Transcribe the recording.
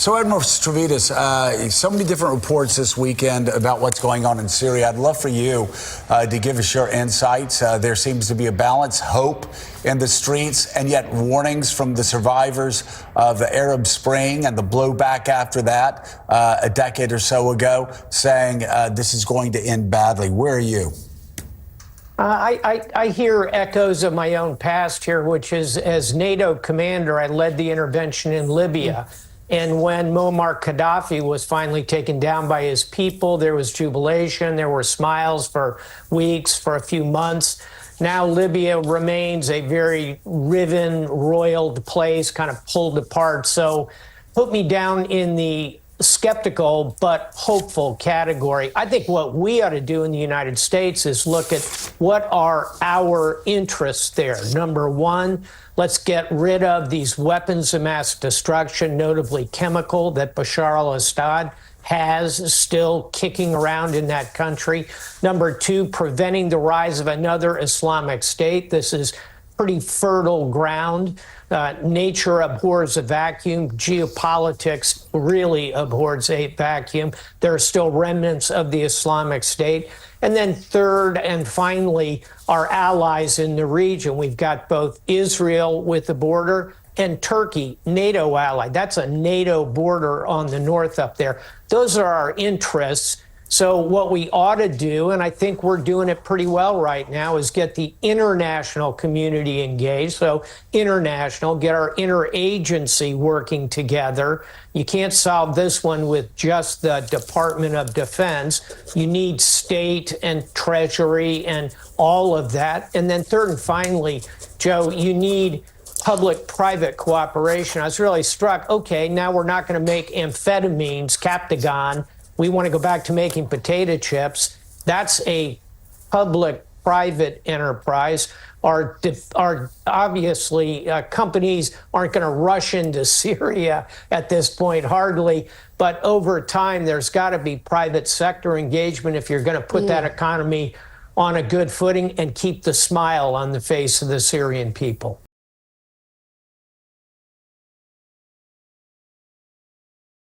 So, Admiral Stavridis, so many different reports this weekend about what's going on in Syria. I'd love for you to give us your insights. There seems to be a balance, hope in the streets, and yet warnings from the survivors of the Arab Spring and the blowback after that a decade or so ago, saying this is going to end badly. Where are you? I hear echoes of my own past here, which is as NATO commander, I led the intervention in Libya. And when Muammar Gaddafi was finally taken down by his people, there was jubilation. There were smiles for weeks, for a few months. Now Libya remains a very riven, roiled place, kind of pulled apart. So put me down in the skeptical but hopeful category. I think what we ought to do in the United States is look at what are our interests there. Number one, let's get rid of these weapons of mass destruction, notably chemical, that Bashar al-Assad has still kicking around in that country. Number two, preventing the rise of another Islamic State. This is pretty fertile ground. Nature abhors a vacuum. Geopolitics really abhors a vacuum. There are still remnants of the Islamic State. And then third and finally, our allies in the region. We've got both Israel with the border and Turkey, NATO ally. That's a NATO border on the north up there. Those are our interests. So what we ought to do, and I think we're doing it pretty well right now, is get the international community engaged. So international, get our interagency working together. You can't solve this one with just the Department of Defense. You need state and treasury and all of that. And then third and finally, Joe, you need public-private cooperation. I was really struck, okay, now we're not going to make amphetamines, Captagon. We want to go back to making potato chips. That's a public-private enterprise. Our obviously, companies aren't going to rush into Syria at this point, hardly. But over time, there's got to be private sector engagement if you're going to put that economy on a good footing and keep the smile on the face of the Syrian people.